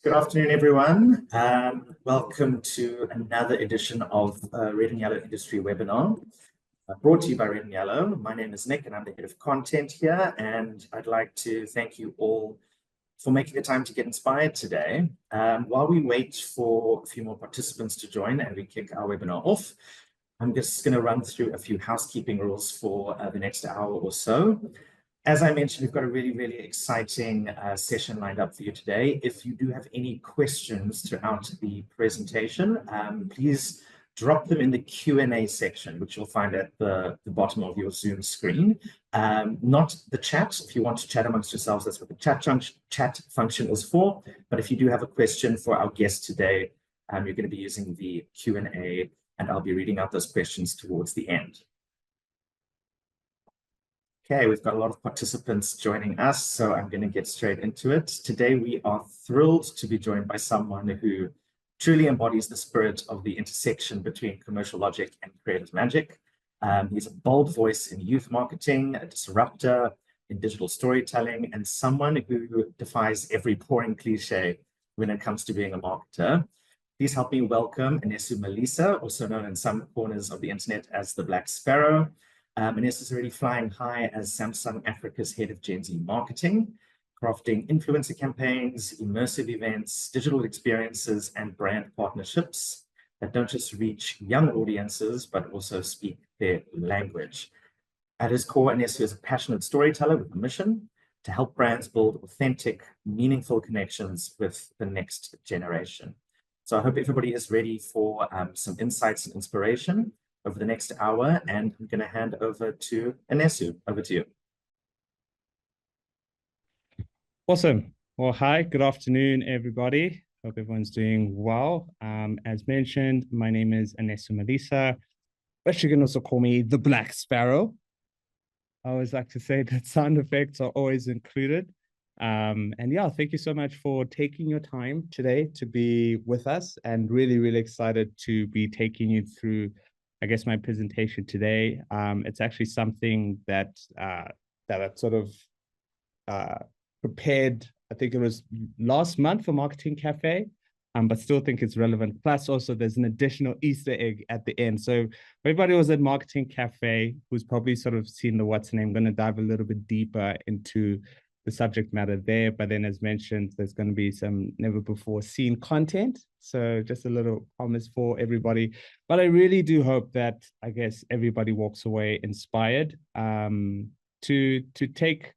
Good afternoon, everyone. Welcome to another edition of Red and Yellow Industry Webinar, brought to you by Red and Yellow. My name is Nick, and I'm the head of content here. And I'd like to thank you all for making the time to get inspired today. While we wait for a few more participants to join and we kick our webinar off, I'm just going to run through a few housekeeping rules for the next hour or so. As I mentioned, we've got a really exciting session lined up for you today. If you do have any questions throughout the presentation, please drop them in the Q&A section, which you'll find at the bottom of your Zoom screen. Not the chat. If you want to chat amongst yourselves, that's what the chat function is for. But if you do have a question for our guest today, you're going to be using the Q&A, and I'll be reading out those questions towards the end. Okay, we've got a lot of participants joining us, so I'm going to get straight into it. Today, we are thrilled to be joined by someone who truly embodies the spirit of the intersection between commercial logic and creative magic. He's a bold voice in youth marketing, a disruptor in digital storytelling, and someone who defies every boring cliche when it comes to being a marketer. Please help me welcome Anesu Malisa, also known in some corners of the internet as the Black Sparrow. Anesu is already flying high as Samsung Africa's head of Gen Z marketing, crafting influencer campaigns, immersive events, digital experiences, and brand partnerships that don't just reach young audiences, but also speak their language. At his core, Anesu is a passionate storyteller with a mission to help brands build authentic, meaningful connections with the next generation. So I hope everybody is ready for some insights and inspiration over the next hour, and I'm going to hand over to Anesu. Over to you. Awesome. Well, hi, good afternoon, everybody. Hope everyone's doing well. As mentioned, my name is Anesu Malisa, but you can also call me the Black Sparrow. I always like to say that sound effects are always included. And yeah, thank you so much for taking your time today to be with us, and really excited to be taking you through, I guess, my presentation today. It's actually something that that I sort of prepared, I think it was last month for Marketing Cafe, but still think it's relevant. Plus, also, there's an additional Easter egg at the end. So everybody was at Marketing Cafe who's probably sort of seen the what's name. I'm going to dive a little bit deeper into the subject matter there. But then, as mentioned, there's going to be some never before seen content. So just a little promise for everybody. But I really do hope that, I guess, everybody walks away inspired to take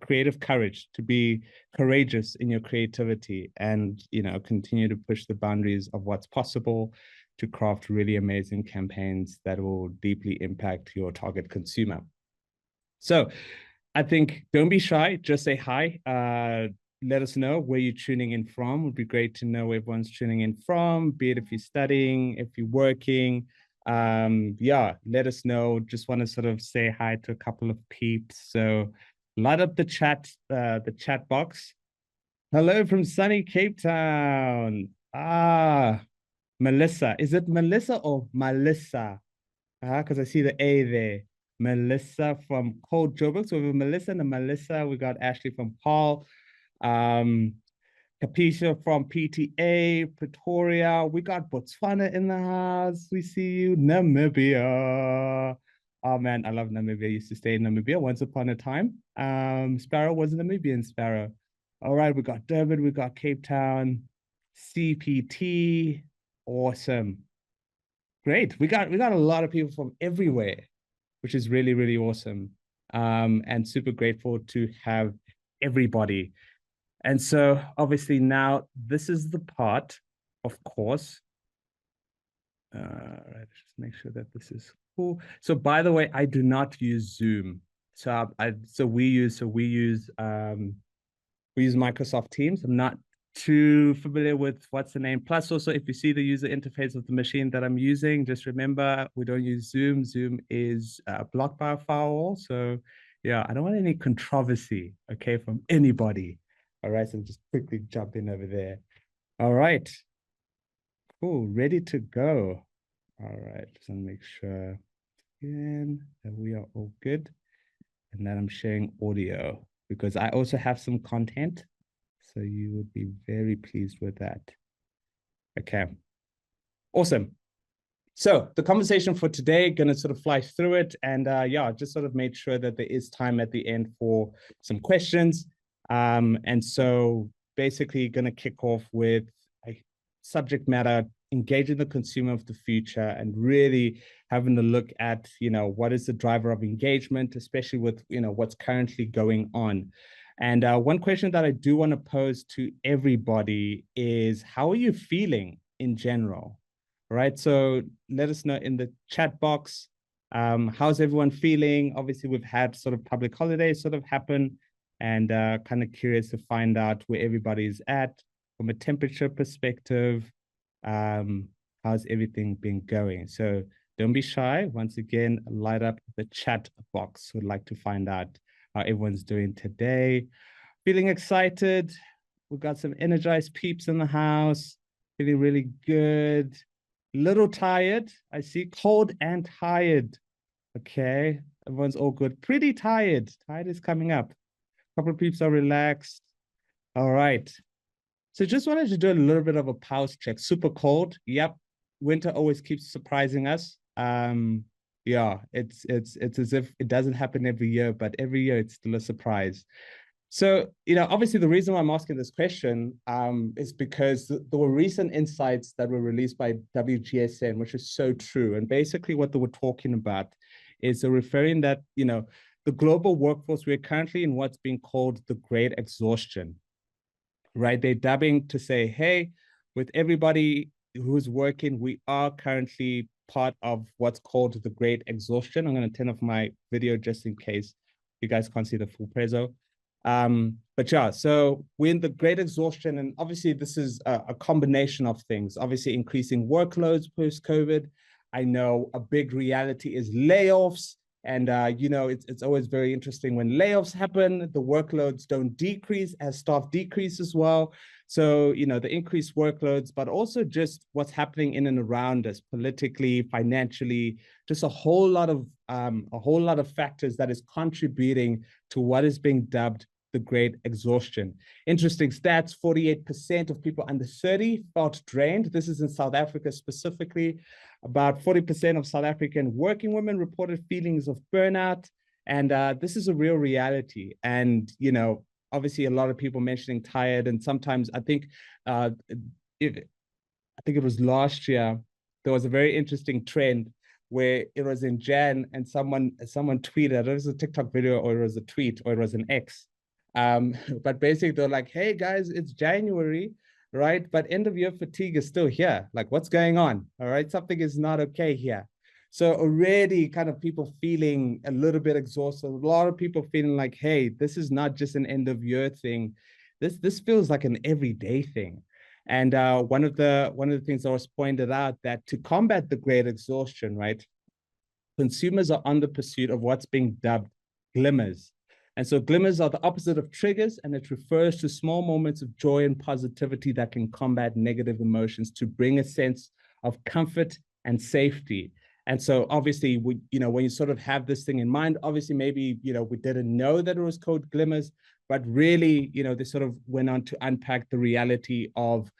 creative courage, to be courageous in your creativity, and continue to push the boundaries of what's possible to craft really amazing campaigns that will deeply impact your target consumer. So I think don't be shy, just say hi. Let us know where you're tuning in from. It would be great to know where everyone's tuning in from, be it if you're studying, if you're working. Yeah, let us know. Just want to sort of say hi to a couple of peeps. So light up the chat box. Hello from sunny Cape Town. Melissa. Is it Melissa or Malisa? Because I see the A there. Melissa from Cold Joburg. So we have Melissa and Melissa. We got Ashley from Paul. Capisha from PTA, Pretoria. We got Botswana in the house. We see you. Namibia. Oh man, I love Namibia. I used to stay in Namibia once upon a time. Sparrow was a Namibian Sparrow. All right, we got Durban, we got Cape Town, CPT. Awesome. Great. We got a lot of people from everywhere, which is really awesome. And super grateful to have everybody. And so obviously now this is the part, of course. Right, just make sure that this is cool. So by the way, I do not use Zoom. So we use Microsoft Teams. I'm not too familiar with what's the name. Plus, also, if you see the user interface of the machine that I'm using, just remember we don't use Zoom. Zoom is blocked by a firewall. So yeah, I don't want any controversy, okay, from anybody. All right, so just quickly jump in over there. All right. Cool, ready to go. All right, just want to make sure again that we are all good and that I'm sharing audio, because I also have some content. So you would be very pleased with that. Okay, awesome. So the conversation for today, going to sort of fly through it, and yeah, just sort of made sure that there is time at the end for some questions. And so basically going to kick off with a subject matter, engaging the consumer of the future and really having a look at, what is the driver of engagement, especially with, what's currently going on. And one question that I do want to pose to everybody is, how are you feeling in general? Right. So let us know in the chat box. How's everyone feeling? Obviously, we've had sort of public holidays sort of happen, and kind of curious to find out where everybody's at from a temperature perspective. How's everything been going? So don't be shy. Once again, light up the chat box. Would like to find out how everyone's doing today. Feeling excited. We've got some energized peeps in the house. Feeling really good. Little tired. I see cold and tired. Okay. Everyone's all good. Pretty tired. Tired is coming up. A couple of peeps are relaxed. All right. So just wanted to do a little bit of a pulse check. Super cold. Yep. Winter always keeps surprising us. Yeah, it's as if it doesn't happen every year, but every year it's still a surprise. So, obviously the reason why I'm asking this question is because there were recent insights that were released by WGSN, which is so true. And basically what they were talking about is they're referring that, the global workforce, we're currently in what's being called the great exhaustion, right? They're dubbing to say, hey, with everybody who's working, we are currently part of what's called the great exhaustion. I'm going to turn off my video just in case you guys can't see the full preso. But yeah, so we're in the great exhaustion, and obviously this is a combination of things. Obviously, increasing workloads post-COVID. I know a big reality is layoffs, and it's always very interesting when layoffs happen. The workloads don't decrease as staff decrease as well. So the increased workloads, but also just what's happening in and around us politically, financially, just a whole lot of factors that is contributing to what is being dubbed the great exhaustion. Interesting stats, 48% of people under 30 felt drained. This is in South Africa specifically. About 40% of South African working women reported feelings of burnout. And this is a real reality. And, obviously a lot of people mentioning tired. And sometimes I think it was last year, there was a very interesting trend where it was in Jan and someone tweeted, it was a TikTok video or it was a tweet or it was an X. But basically they're like, hey guys, it's January, right? But end of year fatigue is still here. Like, what's going on? All right. Something is not okay here. So already kind of people feeling a little bit exhausted, a lot of people feeling like, hey, this is not just an end of year thing. This feels like an everyday thing. And one of the things that was pointed out that to combat the great exhaustion, right, consumers are on the pursuit of what's being dubbed glimmers. And so glimmers are the opposite of triggers, and it refers to small moments of joy and positivity that can combat negative emotions to bring a sense of comfort and safety. And so obviously, when you sort of have this thing in mind, obviously maybe, we didn't know that it was called glimmers, but really, they sort of went on to unpack the reality of,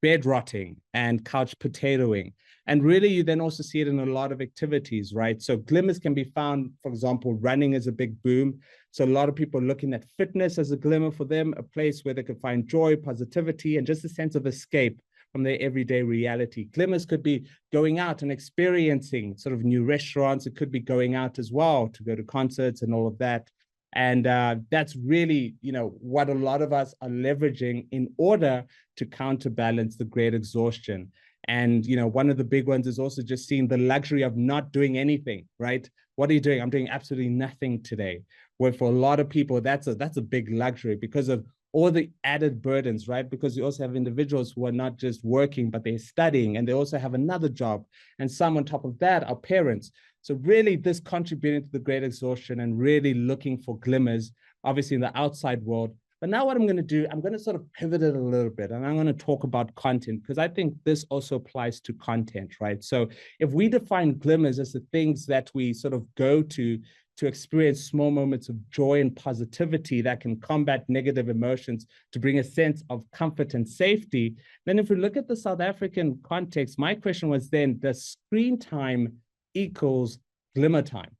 bed rotting and couch potatoing. And really, you then also see it in a lot of activities, right? So glimmers can be found, for example, running is a big boom. So a lot of people are looking at fitness as a glimmer for them, a place where they could find joy, positivity, and just a sense of escape from their everyday reality. Glimmers could be going out and experiencing sort of new restaurants. It could be going out as well to go to concerts and all of that. And that's really, what a lot of us are leveraging in order to counterbalance the great exhaustion. And, one of the big ones is also just seeing the luxury of not doing anything, right? What are you doing? I'm doing absolutely nothing today. Where for a lot of people, that's a big luxury because of all the added burdens, right? Because you also have individuals who are not just working, but they're studying and they also have another job. And some on top of that are parents. So really this contributing to the great exhaustion and really looking for glimmers, obviously in the outside world. But now what I'm going to do, I'm going to sort of pivot it a little bit and I'm going to talk about content because I think this also applies to content, right? So if we define glimmers as the things that we sort of go to to experience small moments of joy and positivity that can combat negative emotions to bring a sense of comfort and safety. Then if we look at the South African context, my question was then, does screen time equals glimmer time,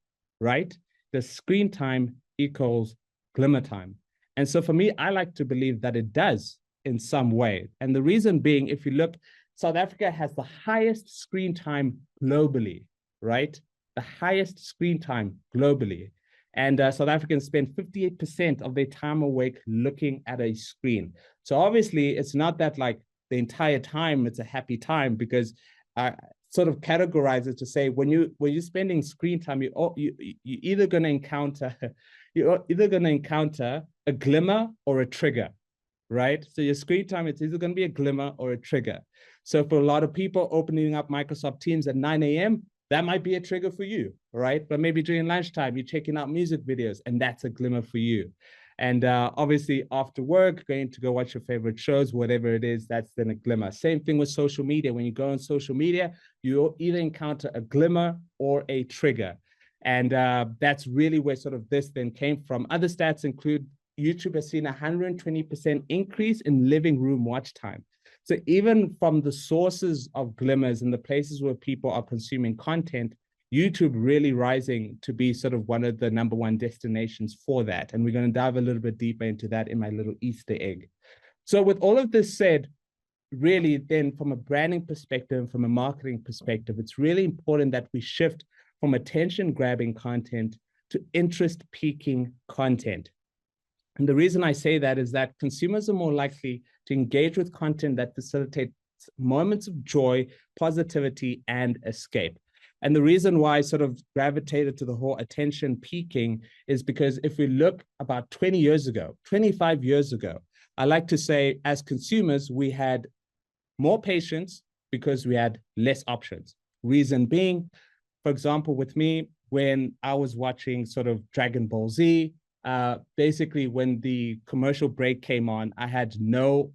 right? Does screen time equals glimmer time? And so for me, I like to believe that it does in some way. And the reason being, if you look, South Africa has the highest screen time globally, right? The highest screen time globally. And South Africans spend 58% of their time awake looking at a screen. So obviously, it's not that like the entire time it's a happy time, because I sort of categorize it to say when you're spending screen time, you're either going to encounter a glimmer or a trigger, right? So your screen time, it's either going to be a glimmer or a trigger. So for a lot of people, opening up Microsoft Teams at 9 a.m., that might be a trigger for you, right? But maybe during lunchtime, you're checking out music videos, and that's a glimmer for you. And obviously after work, going to go watch your favorite shows, whatever it is, that's then a glimmer. Same thing with social media. When you go on social media, you either encounter a glimmer or a trigger. And that's really where sort of this then came from. Other stats include YouTube has seen a 120% increase in living room watch time. So even from the sources of glimmers and the places where people are consuming content, YouTube really rising to be sort of one of the #1 destinations for that. And we're going to dive a little bit deeper into that in my little Easter egg. So with all of this said, really then from a branding perspective, from a marketing perspective, it's really important that we shift from attention-grabbing content to interest-piquing content. And the reason I say that is that consumers are more likely to engage with content that facilitates moments of joy, positivity, and escape. And the reason why I sort of gravitated to the whole attention peaking is because if we look about 20 years ago, 25 years ago, I like to say as consumers, we had more patience because we had less options. Reason being, for example, with me, when I was watching sort of Dragon Ball Z, basically when the commercial break came on, I had no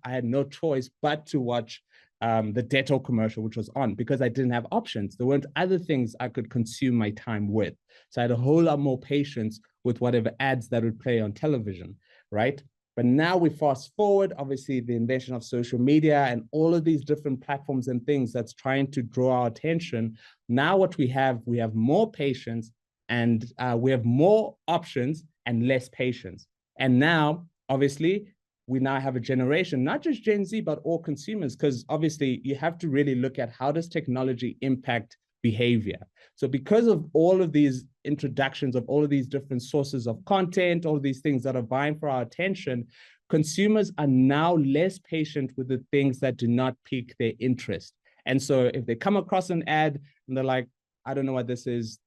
choice but to watch the Dettol commercial, which was on, because I didn't have options. There weren't other things I could consume my time with. So I had a whole lot more patience with whatever ads that would play on television, right? But now we fast forward, obviously the invention of social media and all of these different platforms and things that's trying to draw our attention. Now what we have more patience, and we have more options and less patience. And now, obviously, we now have a generation, not just Gen Z, but all consumers, because obviously you have to really look at how does technology impact behavior. So because of all of these introductions of all of these different sources of content, all of these things that are vying for our attention, consumers are now less patient with the things that do not pique their interest. And so if they come across an ad and they're like, I don't know what this is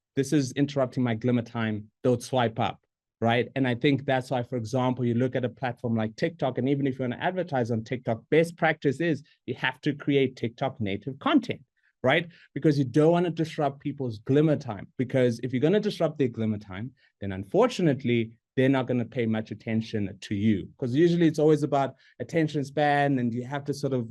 interrupting my glimmer time, they'll swipe up, right? And I think that's why, for example, you look at a platform like TikTok, and even if you want to advertise on TikTok, best practice is you have to create TikTok native content, right? Because you don't want to disrupt people's glimmer time. Because if you're going to disrupt their glimmer time, then unfortunately, they're not going to pay much attention to you. Because usually it's always about attention span, and you have to sort of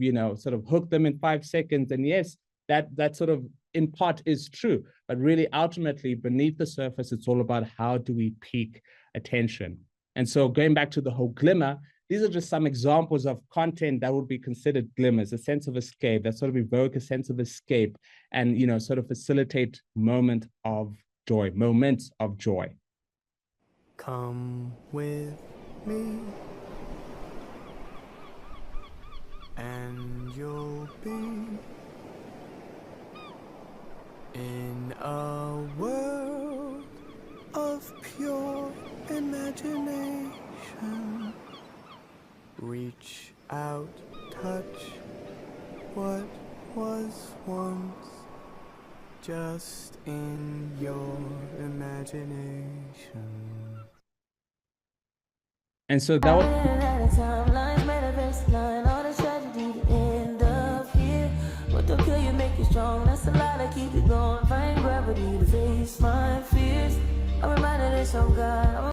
hook them in 5 seconds. And yes, that sort of in part is true, but really ultimately beneath the surface, it's all about how do we pique attention. And so going back to the whole glimmer, these are just some examples of content that would be considered glimmers, a sense of escape, that sort of evoke a sense of escape and, sort of facilitate moments of joy. Come with me and you'll be in a world of pure imagination. Reach out, touch what was once just in your imagination. And so that was... Don't kill you, make you strong. That's a lie to keep you going. Find gravity to face my fears. I'm reminded it's on God.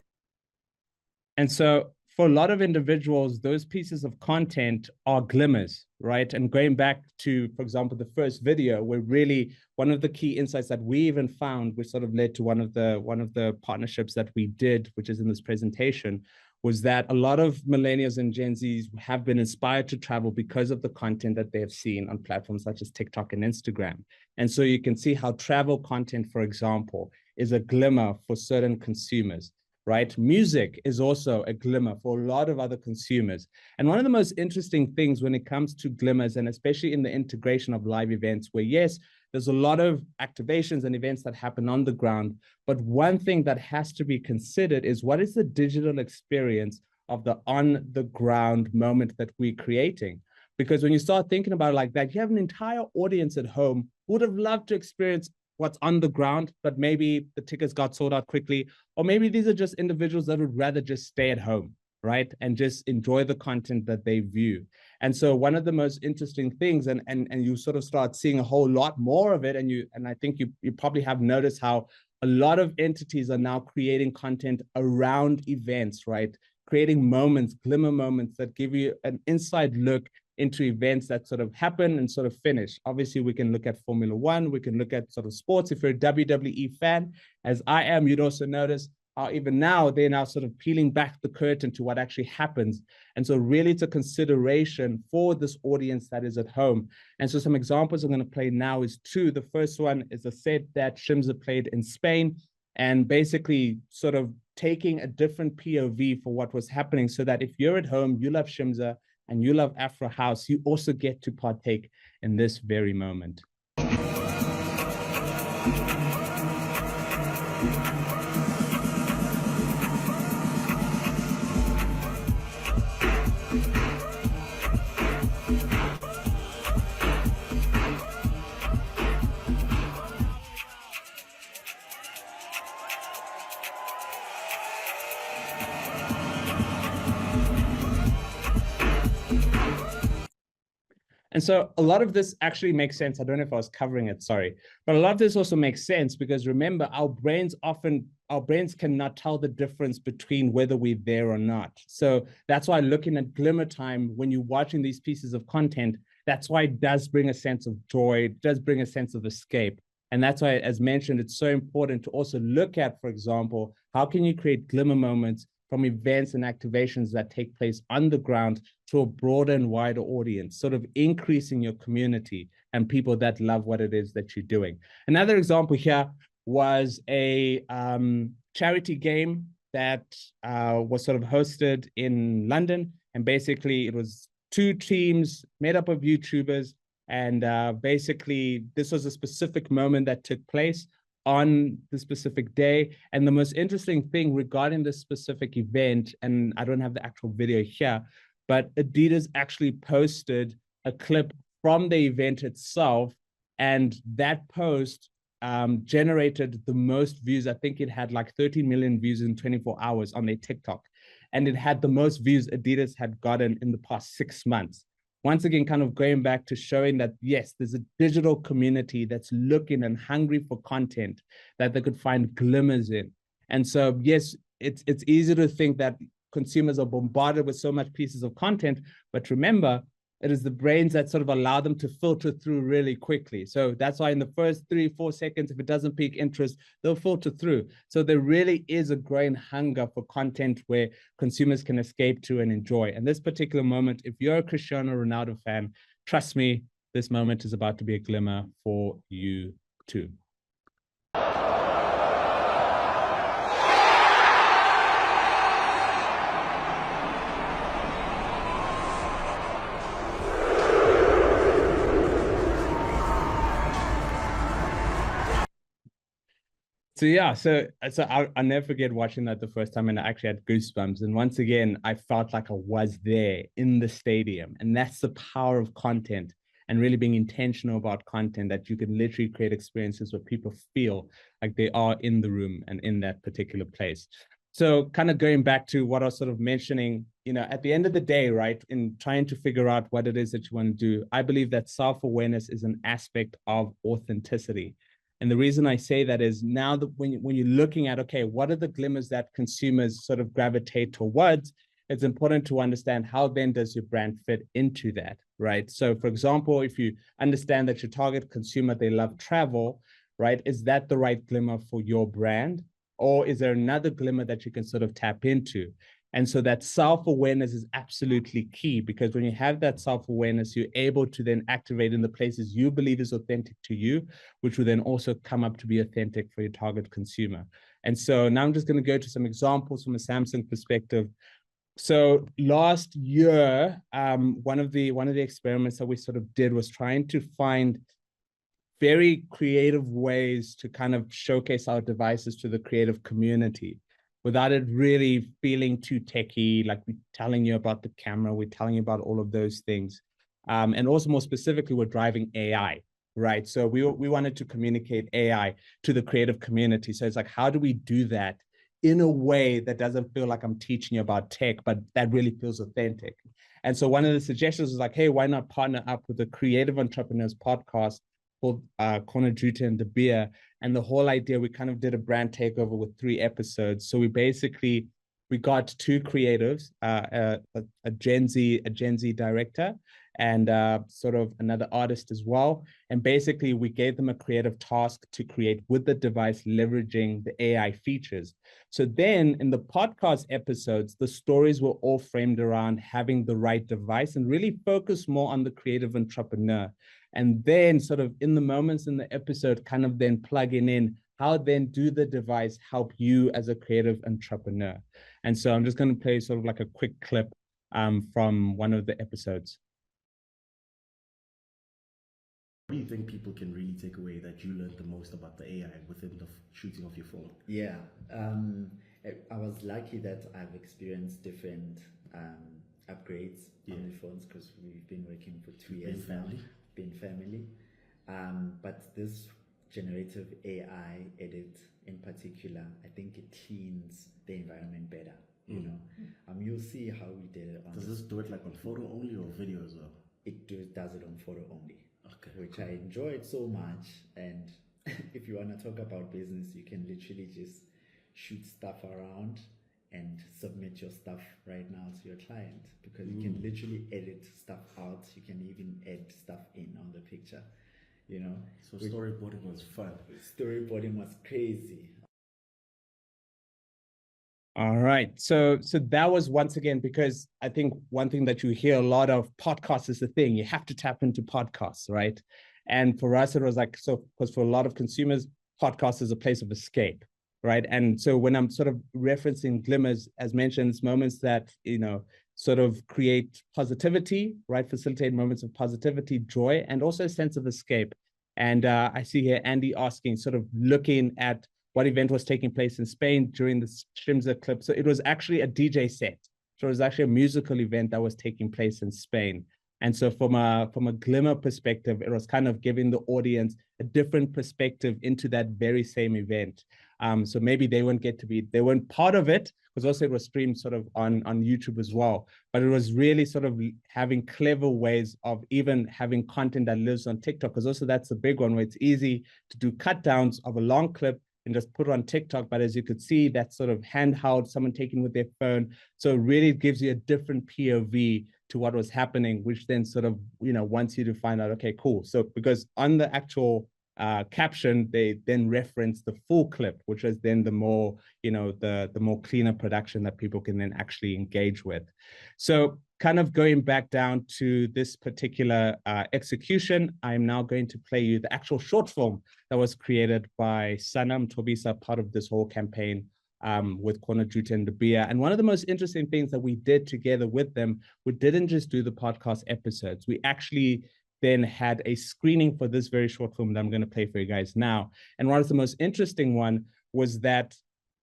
And so for a lot of individuals, those pieces of content are glimmers, right? And going back to, for example, the first video, where really one of the key insights that we even found, which sort of led to one of the partnerships that we did, which is in this presentation, was that a lot of millennials and Gen Zs have been inspired to travel because of the content that they have seen on platforms such as TikTok and Instagram. And so you can see how travel content, for example, is a glimmer for certain consumers, right? Music is also a glimmer for a lot of other consumers. And one of the most interesting things when it comes to glimmers, and especially in the integration of live events, where yes, there's a lot of activations and events that happen on the ground, but one thing that has to be considered is what is the digital experience of the on the ground moment that we're creating? Because when you start thinking about it like that, you have an entire audience at home who would have loved to experience what's on the ground, but maybe the tickets got sold out quickly, or maybe these are just individuals that would rather just stay at home, right? And just enjoy the content that they view. And so one of the most interesting things, and you sort of start seeing a whole lot more of it, and I think you probably have noticed how a lot of entities are now creating content around events, right? Creating moments, glimmer moments that give you an inside look into events that sort of happen and sort of finish. Obviously, we can look at Formula One, we can look at sort of sports. If you're a WWE fan, as I am, you'd also notice how even now, they're now sort of peeling back the curtain to what actually happens. And so really it's a consideration for this audience that is at home. And so some examples I'm gonna play now is two. The first one is a set that Shimza played in Spain, and basically sort of taking a different POV for what was happening, so that if you're at home, you love Shimza, and you love Afro House, you also get to partake in this very moment. And so a lot of this actually makes sense. I don't know if I was covering it, sorry. But a lot of this also makes sense because remember, our brains cannot tell the difference between whether we're there or not. So that's why looking at glimmer time, when you're watching these pieces of content, that's why it does bring a sense of joy, it does bring a sense of escape. And that's why, as mentioned, it's so important to also look at, for example, how can you create glimmer moments from events and activations that take place on the ground to a broader and wider audience, sort of increasing your community and people that love what it is that you're doing. Another example here was a charity game that was sort of hosted in London. And basically it was two teams made up of YouTubers. And basically this was a specific moment that took place on the specific day. And the most interesting thing regarding this specific event, and I don't have the actual video here, but Adidas actually posted a clip from the event itself. And that post generated the most views. I think it had like 13 million views in 24 hours on their TikTok. And it had the most views Adidas had gotten in the past 6 months. Once again, kind of going back to showing that, yes, there's a digital community that's looking and hungry for content that they could find glimmers in. And so, yes, it's easy to think that consumers are bombarded with so much pieces of content, but remember, it is the brains that sort of allow them to filter through really quickly. So that's why in the first 3-4 seconds, if it doesn't pique interest, they'll filter through. So there really is a growing hunger for content where consumers can escape to and enjoy. And this particular moment, if you're a Cristiano Ronaldo fan, trust me, this moment is about to be a glimmer for you too. So yeah, so I'll never forget watching that the first time, and I actually had goosebumps. And once again, I felt like I was there in the stadium. And that's the power of content and really being intentional about content, that you can literally create experiences where people feel like they are in the room and in that particular place. So kind of going back to what I was sort of mentioning, you know, at the end of the day, right, in trying to figure out what it is that you want to do, I believe that self-awareness is an aspect of authenticity. And the reason I say that is now that when you're looking at, okay, what are the glimmers that consumers sort of gravitate towards? it's important to understand how then does your brand fit into that, right? So for example, if you understand that your target consumer, they love travel, right? Is that the right glimmer for your brand? Or is there another glimmer that you can sort of tap into? And so that self-awareness is absolutely key, because when you have that self-awareness, you're able to then activate in the places you believe is authentic to you, which will then also come up to be authentic for your target consumer. And so now I'm just going to go to some examples from a Samsung perspective. So last year, one of the experiments that we sort of did was trying to find very creative ways to kind of showcase our devices to the creative community without it really feeling too techy, like we're telling you about the camera, we're telling you about all of those things. And also more specifically, we're driving AI, right? So we wanted to communicate AI to the creative community. So it's like, how do we do that in a way that doesn't feel like I'm teaching you about tech, but that really feels authentic? And so one of the suggestions was like, hey, why not partner up with the Creative Entrepreneurs podcast called Corner Juta and the Beer. And the whole idea, we kind of did a brand takeover with 3 episodes. So we got 2 creatives, a Gen Z director, and sort of another artist as well. And basically, we gave them a creative task to create with the device, leveraging the AI features. So then in the podcast episodes, the stories were all framed around having the right device and really focus more on the creative entrepreneur. And then sort of in the moments in the episode, kind of then plugging in, how then do the device help you as a creative entrepreneur? And so I'm just going to play sort of like a quick clip from one of the episodes. What do you think people can really take away that you learned the most about the AI within the shooting of your phone? Yeah, I was lucky that I've experienced different upgrades on the phones, because we've been working for 2 years now. Been family. But this generative AI edit in particular, I think it cleans the environment better. You know, you'll see how we did it. Does this do it like on photo only or video as well? It does it on photo only. Okay. Which I enjoyed so much. And if you want to talk about business, you can literally just shoot stuff around and submit your stuff right now to your client, because you can literally edit stuff out. You can even add stuff in on the picture, you know. So storyboarding was fun. Storyboarding was crazy. All right. So that was, once again, because I think one thing that you hear a lot of, podcasts is the thing. You have to tap into podcasts, right? And for us, it was like, so because for a lot of consumers, podcast is a place of escape, right? And so when I'm sort of referencing glimmers, as mentioned, it's moments that, you know, sort of create positivity, right? Facilitate moments of positivity, joy, and also a sense of escape. And I see here Andy asking, sort of looking at what event was taking place in Spain during the Shimza clip. So it was actually a DJ set. So it was actually a musical event that was taking place in Spain. And so from a glimmer perspective, it was kind of giving the audience a different perspective into that very same event. So maybe they weren't part of it, because also it was streamed sort of on YouTube as well. But it was really sort of having clever ways of even having content that lives on TikTok, because also that's a big one where it's easy to do cut downs of a long clip and just put it on TikTok. But as you could see, that's sort of handheld, someone taking with their phone. So it really gives you a different POV to what was happening, which then sort of, you know, wants you to find out, okay, cool. So because on the actual caption, they then reference the full clip, which is then the more, you know, the more cleaner production that people can then actually engage with. So kind of going back down to this particular execution, I'm now going to play you the actual short film that was created by Sanam Tobisa, part of this whole campaign with Corner Juta and the Beer. And one of the most interesting things that we did together with them, we didn't just do the podcast episodes. We actually then had a screening for this very short film that I'm going to play for you guys now. And one of the most interesting one was that,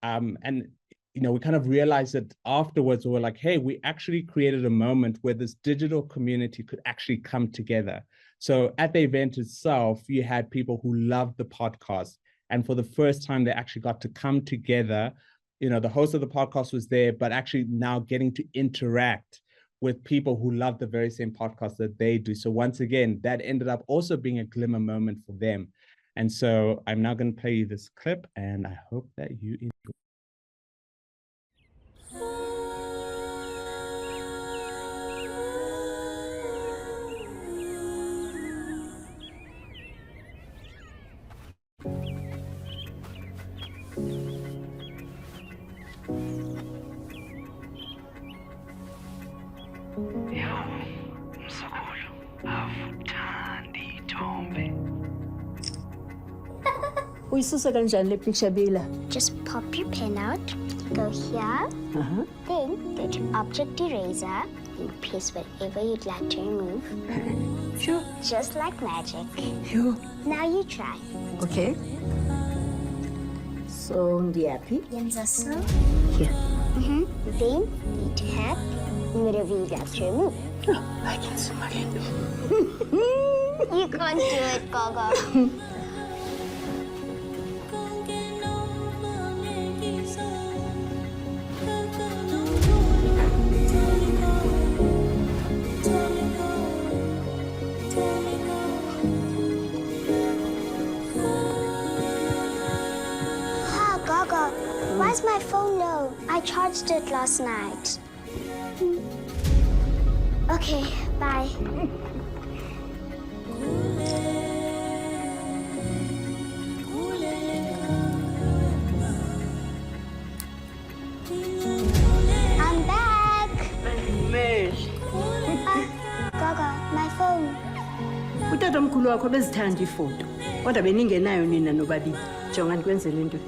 and you know, we kind of realized that afterwards, we were like, hey, we actually created a moment where this digital community could actually come together. So at the event itself, you had people who loved the podcast. And for the first time, they actually got to come together. You know, the host of the podcast was there, but actually now getting to interact with people who love the very same podcast that they do. So once again, that ended up also being a glimmer moment for them. And so I'm now going to play you this clip, and I hope that you enjoy. Uyisusa kanjani le picture bila? Just pop your pen out, go here, then go to Object Eraser and press whatever you'd like to remove. Sure. Just like magic. Sure. Now you try. Okay. So, ndiyaphi? Yenza so. Here. Then you tap whatever you'd like to remove. I can zoom again. You can't do it, Gaga. Gaga, why's my phone low? I charged it last night. Okay, bye. I'm back. Gaga, my phone. Utatomkhulu wakho bezithanda ifoto. Kodwa beningenayo nina nobabili. Jonga ndikwenzele into.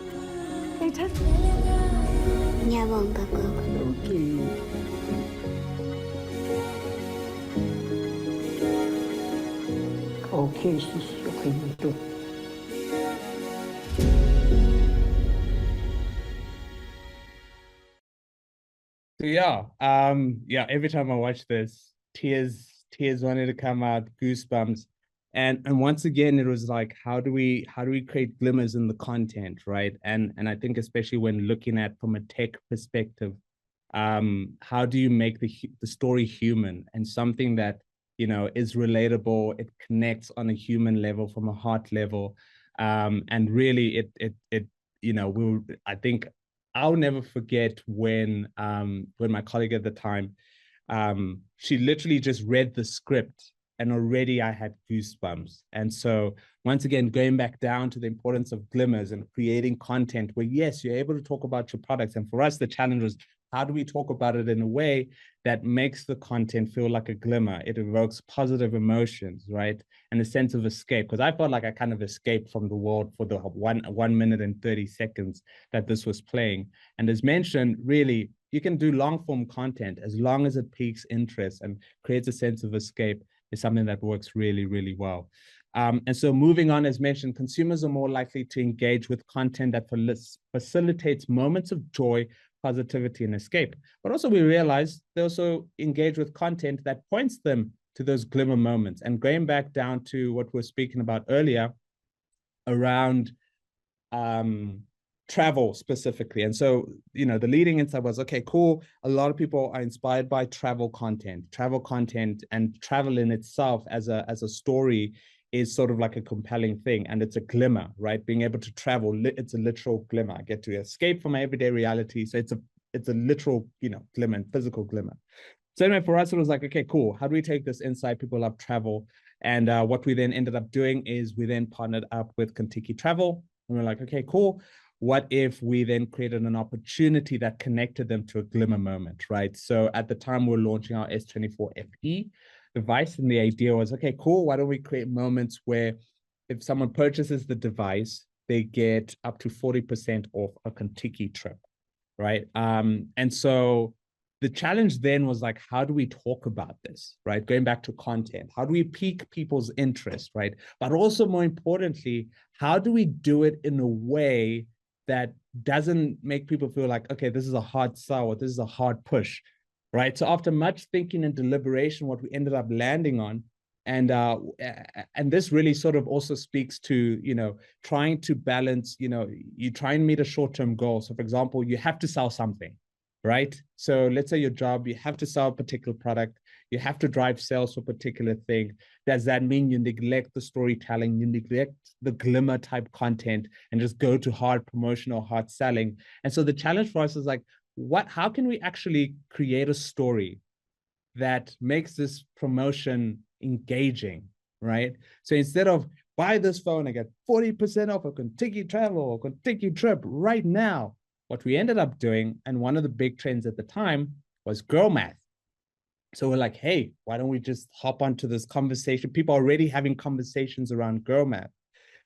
Ayithatha. Ngiyabonga, Gaga. Okay. Okay, shishi, okay, do. So yeah, every time I watch this, tears wanted to come out, goosebumps. And once again, it was like, how do we create glimmers in the content, right? And I think especially when looking at from a tech perspective, how do you make the story human and something that, you know, is relatable, it connects on a human level, from a heart level. And really it you know, I think I'll never forget when my colleague at the time, she literally just read the script and already I had goosebumps. And so once again, going back down to the importance of glimmers and creating content where, yes, you're able to talk about your products. And for us, the challenge was, how do we talk about it in a way that makes the content feel like a glimmer? It evokes positive emotions, right? And a sense of escape. Because I felt like I kind of escaped from the world for the 1 minute and 30 seconds that this was playing. And as mentioned, really, you can do long form content as long as it piques interest and creates a sense of escape. Is something that works really, really well. And so moving on, as mentioned, consumers are more likely to engage with content that facilitates moments of joy, positivity, and escape. But also we realize they also engage with content that points them to those glimmer moments. And going back down to what we were speaking about earlier around travel specifically. And so, you know, the leading insight was, okay, cool. A lot of people are inspired by travel content and travel in itself as a story is sort of like a compelling thing. And it's a glimmer, right? Being able to travel, it's a literal glimmer. I get to escape from my everyday reality. So it's a literal, you know, glimmer and physical glimmer. So anyway, for us, it was like, okay, cool. How do we take this insight? People love travel. And what we then ended up doing is we then partnered up with Kentucky Travel. And we're like, okay, cool. What if we then created an opportunity that connected them to a glimmer moment, right? So at the time, we're launching our S24 FE device. And the idea was, okay, cool. Why don't we create moments where if someone purchases the device, they get up to 40% off a Kentucky trip, right? And so the challenge then was like, how do we talk about this, right? Going back to content, how do we pique people's interest, right? But also more importantly, how do we do it in a way that doesn't make people feel like, okay, this is a hard sell or this is a hard push, right? So after much thinking and deliberation, what we ended up landing on, and this really sort of also speaks to, you know, trying to balance, you know, you try and meet a short-term goal. So for example, you have to sell something, right? So let's say your job, you have to sell a particular product, you have to drive sales for a particular thing. Does that mean you neglect the storytelling, you neglect the glimmer type content and just go to hard promotion or hard selling? And so the challenge for us is like, how can we actually create a story that makes this promotion engaging, right? So instead of buy this phone and get 40% off a Kentucky travel or Kentucky trip right now, what we ended up doing, and one of the big trends at the time was girl math, So we're like, hey, why don't we just hop onto this conversation? People are already having conversations around girl math.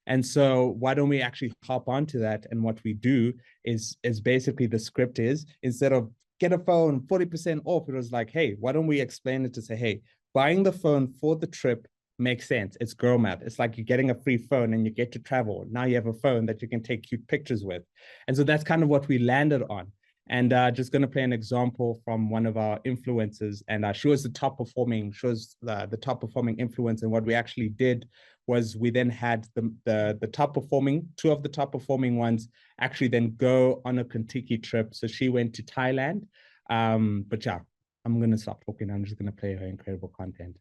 And so why don't we actually hop onto that? And what we do is basically the script is, instead of get a phone 40% off, it was like, hey, why don't we explain it to say, hey, buying the phone for the trip makes sense. It's girl math. It's like you're getting a free phone and you get to travel. Now you have a phone that you can take cute pictures with. And so that's kind of what we landed on. And just going to play an example from one of our influencers. And she was the top performing influencer. And what we actually did was we then had the top performing, two of the top performing ones actually then go on a Kentucky trip. So she went to Thailand. But yeah, I'm going to stop talking. I'm just going to play her incredible content.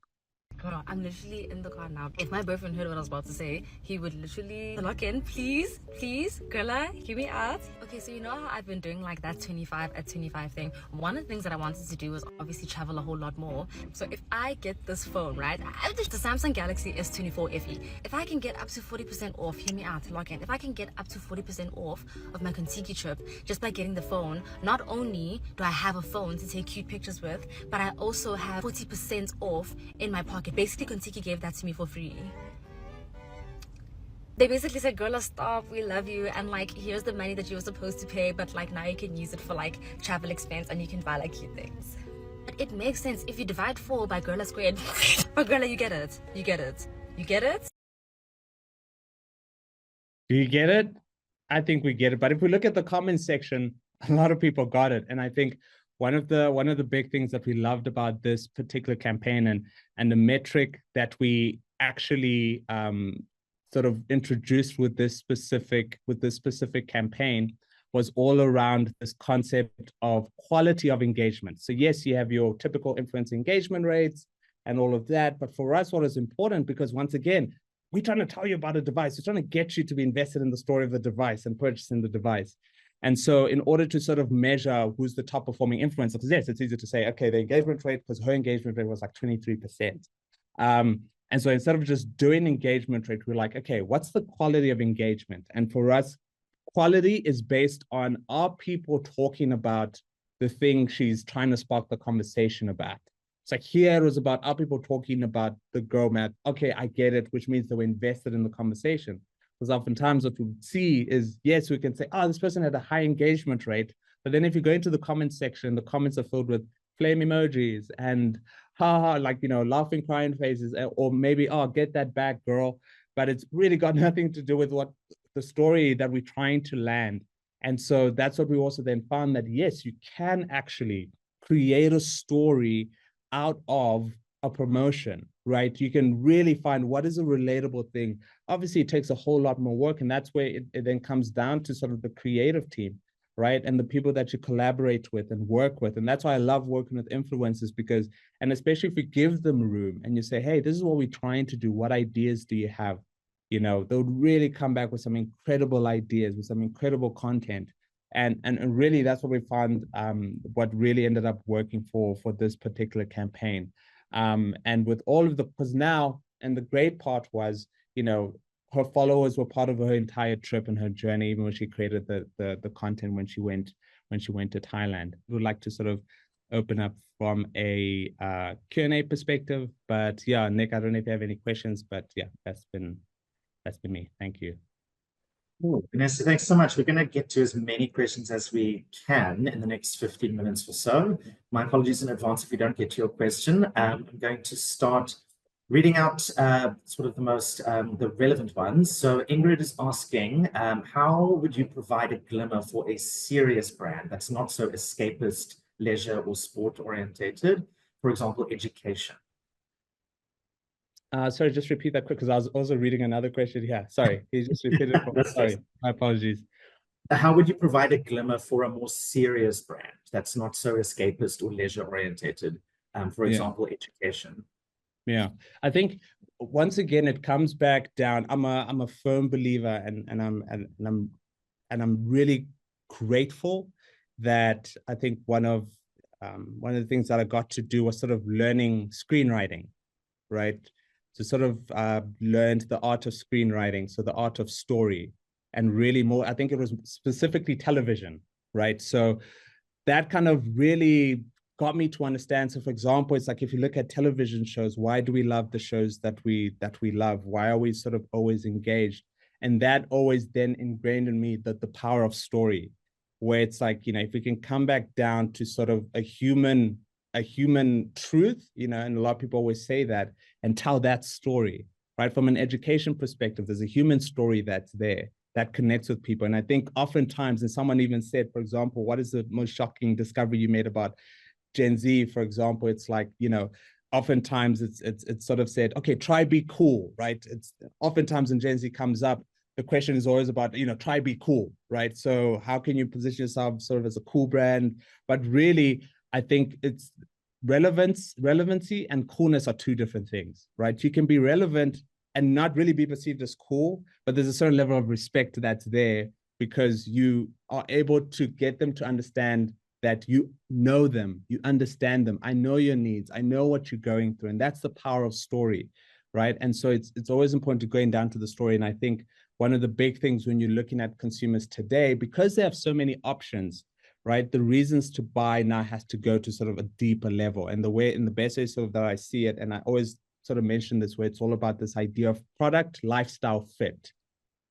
Girl, I'm literally in the car now. If my boyfriend heard what I was about to say, he would literally lock in. Please, girla, hear me out. Okay, so you know how I've been doing like that 25 at 25 thing? One of the things that I wanted to do was obviously travel a whole lot more. So if I get this phone, right? I have the Samsung Galaxy S24 FE. If I can get up to 40% off, hear me out, lock in. If I can get up to 40% off of my Kentucky trip just by getting the phone, not only do I have a phone to take cute pictures with, but I also have 40% off in my pocket. Basically, Kentucky gave that to me for free. They basically said, girl, stop, we love you, and like, here's the money that you were supposed to pay, but like now you can use it for like travel expense and you can buy like cute things. But it makes sense if you divide 4 by girl squared. But girl, you get it. You get it. You get it? Do you get it? I think we get it. But if we look at the comments section, a lot of people got it. And I think one of the big things that we loved about this particular campaign and the metric that we actually sort of introduced with this specific campaign was all around this concept of quality of engagement. So yes, you have your typical influencer engagement rates and all of that. But for us, what is important, because once again, we're trying to tell you about a device. We're trying to get you to be invested in the story of the device and purchasing the device. And so in order to sort of measure who's the top performing influencer, because yes, it's easy to say, okay, the engagement rate, because her engagement rate was like 23%. And so instead of just doing engagement rate, we're like, okay, what's the quality of engagement? And for us, quality is based on, are people talking about the thing she's trying to spark the conversation about? It's like here it was about, are people talking about the girl math? Okay, I get it, which means they were invested in the conversation. Because oftentimes what we see is, yes, we can say, oh, this person had a high engagement rate. But then if you go into the comments section, the comments are filled with flame emojis and like, you know, laughing, crying faces, or maybe, oh, get that back, girl. But it's really got nothing to do with what the story that we're trying to land. And so that's what we also then found, that yes, you can actually create a story out of a promotion, right? You can really find what is a relatable thing. Obviously, it takes a whole lot more work, and that's where it then comes down to sort of the creative team, right? And the people that you collaborate with and work with. And that's why I love working with influencers, because, and especially if you give them room and you say, hey, this is what we're trying to do. What ideas do you have? You know, they would really come back with some incredible ideas, with some incredible content. And really, that's what we found, what really ended up working for this particular campaign. And with all of the, because now, and the great part was, you know, her followers were part of her entire trip and her journey, even when she created the content when she went to Thailand. We would like to sort of open up from a Q&A perspective, but yeah, Nick, I don't know if you have any questions, but yeah, that's been me. Thank you. Anesu, thanks so much. We're going to get to as many questions as we can in the next 15 minutes or so. My apologies in advance if we don't get to your question. I'm going to start reading out sort of the most the relevant ones. So Ingrid is asking, how would you provide a glimmer for a serious brand that's not so escapist, leisure or sport orientated, for example, education? Sorry, just repeat that quick, because I was also reading another question here. Sorry, can you just repeat it? Sorry, my apologies. How would you provide a glimmer for a more serious brand that's not so escapist or leisure orientated, for example, education? Yeah, I think once again it comes back down. I'm a firm believer, and I'm really grateful that I think one of the things that I got to do was sort of learning screenwriting, right? To sort of learned the art of screenwriting, so the art of story, and really more, I think it was specifically television, right? So that kind of really got me to understand. So for example, it's like if you look at television shows, why do we love the shows that we love? Why are we sort of always engaged? And that always then ingrained in me that the power of story, where it's like, you know, if we can come back down to sort of a human truth, you know, and a lot of people always say that, and tell that story, right? From an education perspective, there's a human story that's there that connects with people. And I think oftentimes, and someone even said, for example, what is the most shocking discovery you made about Gen Z, for example? It's like, you know, oftentimes it's sort of said, okay, try be cool, right? It's oftentimes when Gen Z comes up, the question is always about, you know, try be cool, right? So how can you position yourself sort of as a cool brand? But really, I think it's relevancy and coolness are two different things, right? You can be relevant and not really be perceived as cool, but there's a certain level of respect that's there because you are able to get them to understand that you know them, you understand them. I know your needs. I know what you're going through. And that's the power of story, right? And so it's always important to going down to the story. And I think one of the big things when you're looking at consumers today, because they have so many options, right? The reasons to buy now has to go to sort of a deeper level. And the best way sort of that I see it, and I always sort of mention this, where it's all about this idea of product lifestyle fit.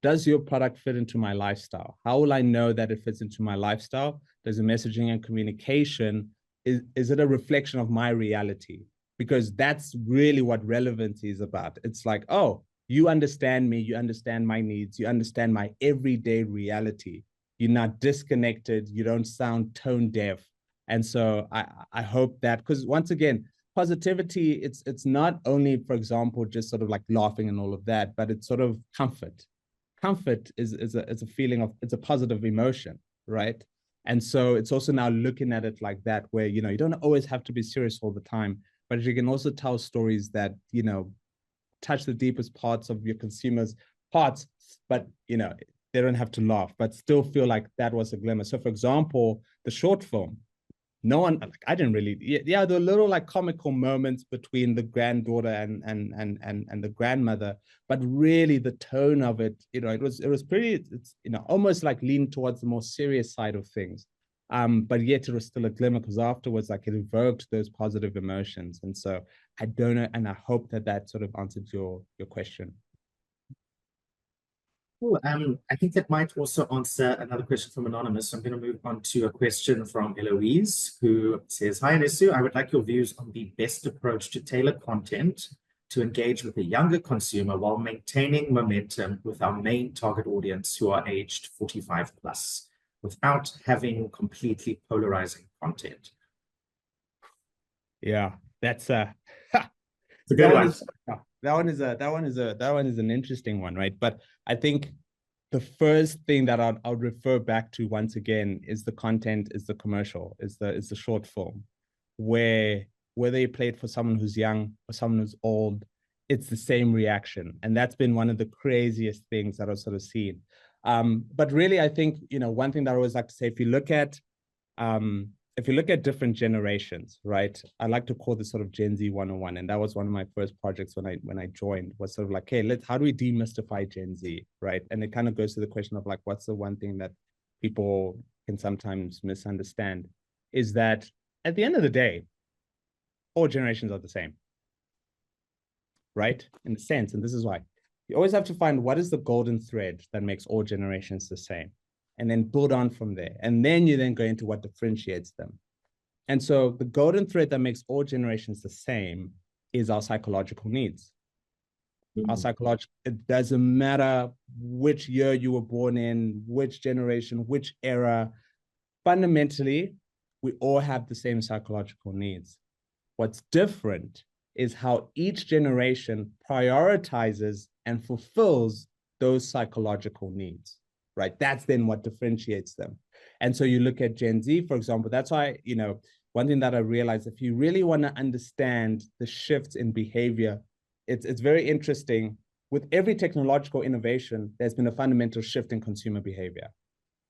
Does your product fit into my lifestyle? How will I know that it fits into my lifestyle? Does the messaging and communication, is it a reflection of my reality? Because that's really what relevancy is about. It's like, oh, you understand me, you understand my needs, you understand my everyday reality. You're not disconnected, you don't sound tone deaf. And so I hope that, because once again, positivity, it's not only, for example, just sort of like laughing and all of that, but it's sort of comfort. Comfort is a feeling of, it's a positive emotion, right? And so it's also now looking at it like that, where, you know, you don't always have to be serious all the time, but you can also tell stories that, you know, touch the deepest parts of your consumers' hearts, but, you know, they don't have to laugh, but still feel like that was a glimmer. So for example, the short film, no one, like, I didn't really, yeah, there were little like comical moments between the granddaughter and the grandmother, but really the tone of it, you know, it was pretty, it's, you know, almost like leaned towards the more serious side of things. But yet it was still a glimmer, because afterwards, like, it evoked those positive emotions. And so I don't know, and I hope that that sort of answered your question. Cool. I think that might also answer another question from Anonymous. So I'm going to move on to a question from Eloise, who says, hi, Anesu. I would like your views on the best approach to tailor content to engage with a younger consumer while maintaining momentum with our main target audience, who are aged 45 plus, without having completely polarizing content. Yeah, that's it's a good one. That one is an interesting one, right? But I think the first thing that I'll refer back to once again is the content, is the commercial, is the short film, where whether you play it for someone who's young or someone who's old, it's the same reaction. And that's been one of the craziest things that I've sort of seen. But really, I think, you know, one thing that I always like to say, if you look at different generations, right? I like to call this sort of Gen Z 101. And that was one of my first projects when I joined, was sort of like, hey, how do we demystify Gen Z, right? And it kind of goes to the question of like, what's the one thing that people can sometimes misunderstand, is that at the end of the day, all generations are the same, right? In a sense, and this is why. You always have to find what is the golden thread that makes all generations the same, and then build on from there. And then you then go into what differentiates them. And so the golden thread that makes all generations the same is our psychological needs. Our psychological, it doesn't matter which year you were born in, which generation, which era, fundamentally, we all have the same psychological needs. What's different is how each generation prioritizes and fulfills those psychological needs, right? That's then what differentiates them. And so you look at Gen Z, for example, that's why, you know, one thing that I realized, if you really want to understand the shifts in behavior, it's very interesting. With every technological innovation, there's been a fundamental shift in consumer behavior,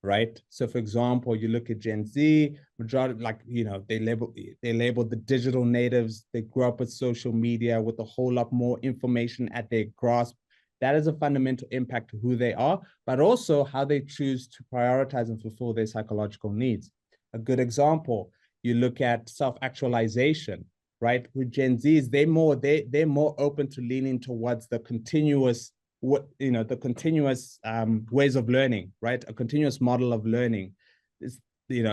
right? So for example, you look at Gen Z, majority, like, you know, they label the digital natives. They grew up with social media with a whole lot more information at their grasp. That is a fundamental impact to who they are, but also how they choose to prioritize and fulfill their psychological needs. A good example, you look at self-actualization, right? With Gen Zs, they're more open to leaning towards the continuous, the continuous ways of learning, right? A continuous model of learning. It's,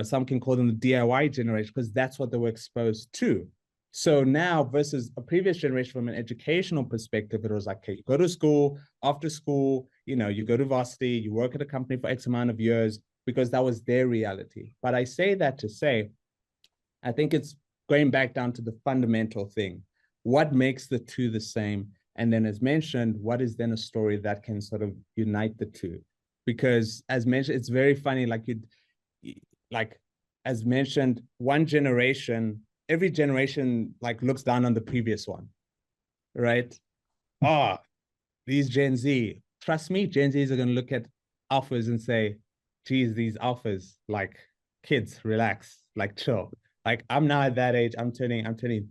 some can call them the DIY generation because that's what they were exposed to. So now versus a previous generation from an educational perspective, it was like, okay, you go to school, after school, you go to varsity, you work at a company for X amount of years, because that was their reality. But I say that to say, I think it's going back down to the fundamental thing. What makes the two the same? And then as mentioned, what is then a story that can sort of unite the two? Because as mentioned, it's very funny, as mentioned, every generation looks down on the previous one, right? These Gen Z, trust me, Gen Zs are going to look at alphas and say, geez, these alphas, kids, relax, chill. I'm now at that age. I'm turning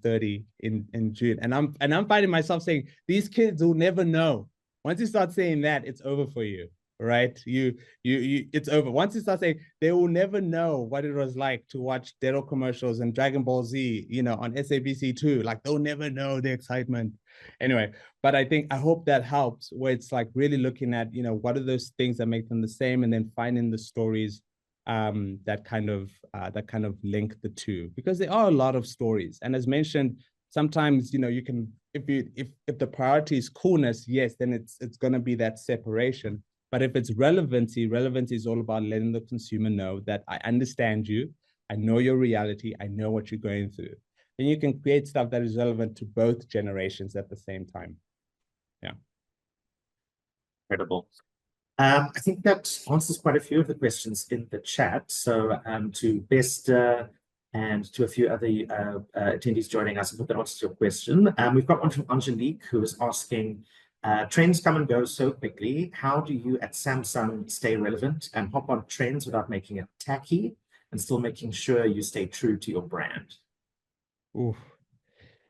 30 in June, and I'm finding myself saying, these kids will never know. Once you start saying that, it's over for you, right? It's over. Once you start saying, they will never know what it was like to watch Daryl commercials and Dragon Ball Z, on SABC2. They'll never know the excitement. Anyway, but I hope that helps, where it's really looking at, what are those things that make them the same, and then finding the stories that kind of link the two, because there are a lot of stories. And as mentioned, sometimes, you can, if the priority is coolness, yes, then it's going to be that separation. But if it's relevancy is all about letting the consumer know that I understand you, I know your reality, I know what you're going through. Then you can create stuff that is relevant to both generations at the same time. Yeah. Incredible. I think that answers quite a few of the questions in the chat. So to Bester and to a few other attendees joining us, I hope that answers your question. We've got one from Angelique, who is asking, trends come and go so quickly. How do you at Samsung stay relevant and hop on trends without making it tacky and still making sure you stay true to your brand? Ooh.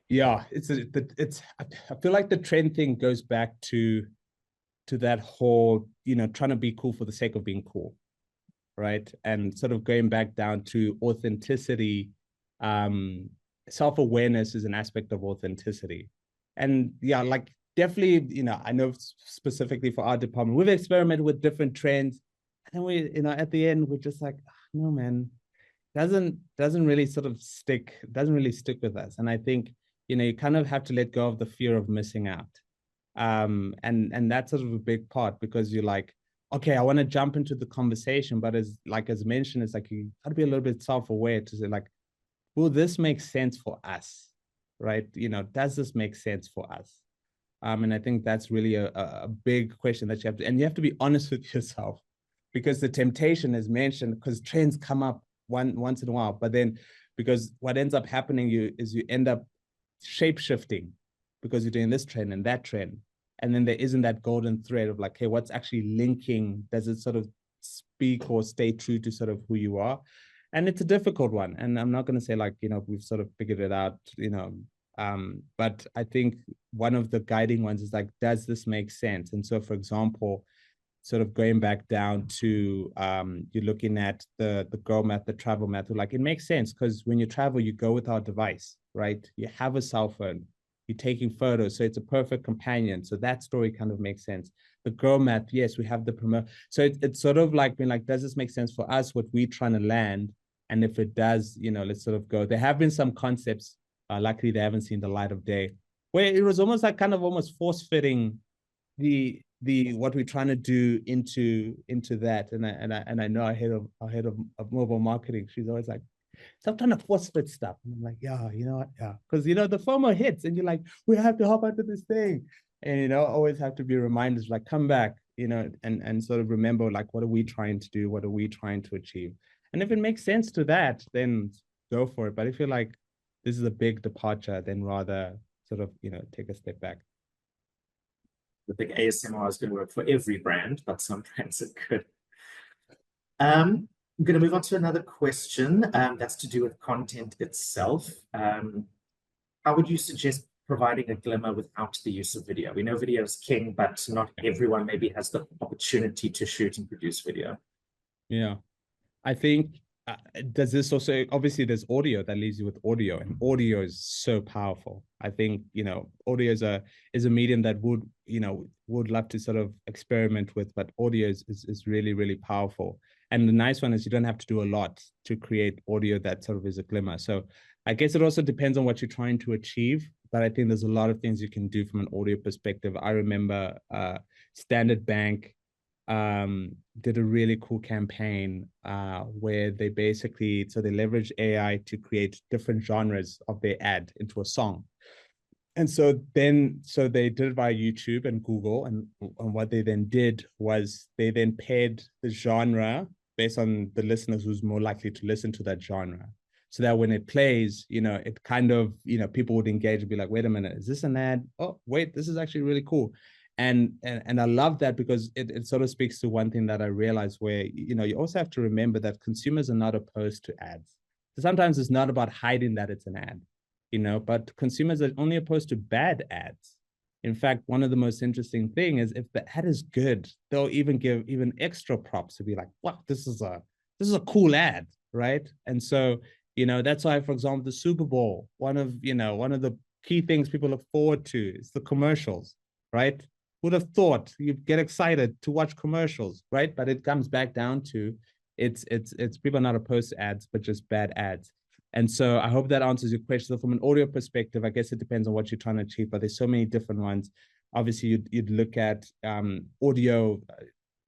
Yeah, I feel like the trend thing goes back to that whole, trying to be cool for the sake of being cool, right? And sort of going back down to authenticity. Self-awareness is an aspect of authenticity. And yeah, definitely, I know specifically for our department, we've experimented with different trends. And then we, at the end, we're just like, no, man, doesn't really sort of stick, doesn't really stick with us. And I think, you kind of have to let go of the fear of missing out. And that's sort of a big part, because you're like, okay, I want to jump into the conversation, but as mentioned, it's you got to be a little bit self-aware to say will this make sense for us, right? Does this make sense for us? And I think that's really a big question that you have to, and you have to be honest with yourself, because the temptation is mentioned, because trends come up once in a while, but then because what ends up happening is you end up shape-shifting, because you're doing this trend and that trend. And then there isn't that golden thread of hey, what's actually linking? Does it sort of speak or stay true to sort of who you are? And it's a difficult one. And I'm not going to say we've sort of figured it out, but I think one of the guiding ones is does this make sense? And so, for example, sort of going back down to you're looking at the girl math, the travel math, it makes sense, because when you travel, you go without a device, right? You have a cell phone, you're taking photos, so it's a perfect companion. So that story kind of makes sense. The girl math, yes, we have the promote. So it's sort of being does this make sense for us, what we're trying to land? And if it does, let's sort of go. There have been some concepts, luckily they haven't seen the light of day, where it was almost almost force-fitting the what we're trying to do into that. And I know our head of mobile marketing, she's always like, stop trying to force fit stuff. And I'm like, yeah, you know what? Yeah. Because, the FOMO hits and you're like, we have to hop onto this thing. And, always have to be reminders, come back, and sort of remember, what are we trying to do? What are we trying to achieve? And if it makes sense to that, then go for it. But if you're like, this is a big departure, then rather sort of, take a step back. I think ASMR is going to work for every brand, but some brands it could. I'm going to move on to another question that's to do with content itself. How would you suggest providing a glimmer without the use of video? We know video is king, but not everyone maybe has the opportunity to shoot and produce video. Yeah, I think does this also, obviously there's audio that leaves you with audio, and audio is so powerful. I think, audio is a medium that would love to sort of experiment with, but audio is really, really powerful. And the nice one is you don't have to do a lot to create audio that sort of is a glimmer. So I guess it also depends on what you're trying to achieve, but I think there's a lot of things you can do from an audio perspective. I remember Standard Bank did a really cool campaign where they basically, so they leveraged AI to create different genres of their ad into a song. And so they did it via YouTube and Google. And what they then did was they then paired the genre based on the listeners who's more likely to listen to that genre. So that when it plays, it kind of, people would engage and be like, wait a minute, is this an ad? Oh, wait, this is actually really cool. And I love that because it sort of speaks to one thing that I realized where, you also have to remember that consumers are not opposed to ads. So sometimes it's not about hiding that it's an ad, but consumers are only opposed to bad ads. In fact, one of the most interesting thing is if the ad is good, they'll even give even extra props to be like, wow, this is a cool ad, right? And so, that's why, for example, the Super Bowl, one of the key things people look forward to is the commercials, right? Would have thought you'd get excited to watch commercials, right? But it comes back down to it's people are not opposed to ads, but just bad ads. And so I hope that answers your question. So from an audio perspective, I guess it depends on what you're trying to achieve, but there's so many different ones. Obviously, you'd look at audio.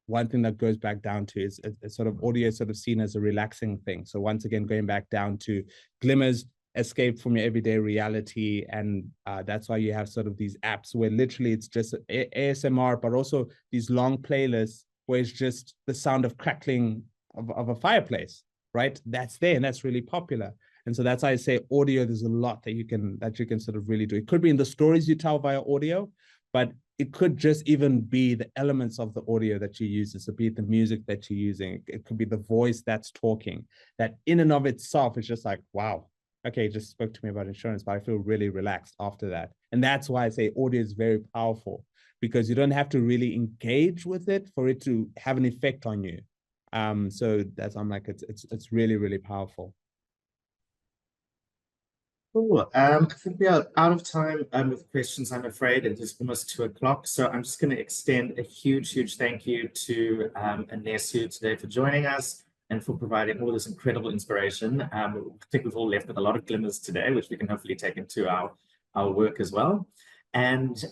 One thing that goes back down to is sort of audio sort of seen as a relaxing thing. So once again, going back down to glimmers, escape from your everyday reality. And that's why you have sort of these apps where literally it's just ASMR, but also these long playlists where it's just the sound of crackling of a fireplace, right? That's there and that's really popular. And so that's why I say audio, there's a lot that you can sort of really do. It could be in the stories you tell via audio, but it could just even be the elements of the audio that you use. So be it the music that you're using, it could be the voice that's talking, that in and of itself is just like, wow, okay, just spoke to me about insurance, but I feel really relaxed after that. And that's why I say audio is very powerful, because you don't have to really engage with it for it to have an effect on you. So I'm like, it's really, really powerful. Cool. I think we are out of time with questions, I'm afraid. It is almost 2:00. So I'm just going to extend a huge thank you to Anesu today for joining us and for providing all this incredible inspiration. I think we've all left with a lot of glimmers today, which we can hopefully take into our work as well. And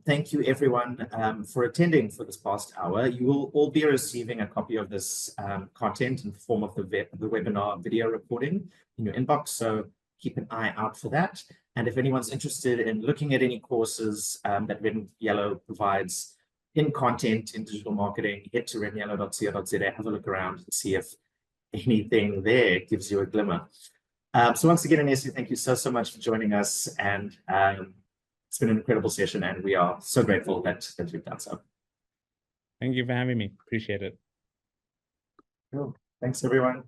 thank you everyone for attending for this past hour. You will all be receiving a copy of this content in the form of the webinar video recording in your inbox. So keep an eye out for that. And if anyone's interested in looking at any courses that Red and Yellow provides in content, in digital marketing, head to redandyellow.co.za, have a look around and see if anything there gives you a glimmer. So once again, Anesu, thank you so much for joining us. And it's been an incredible session, and we are so grateful that you've done so. Thank you for having me. Appreciate it. Cool. Thanks, everyone.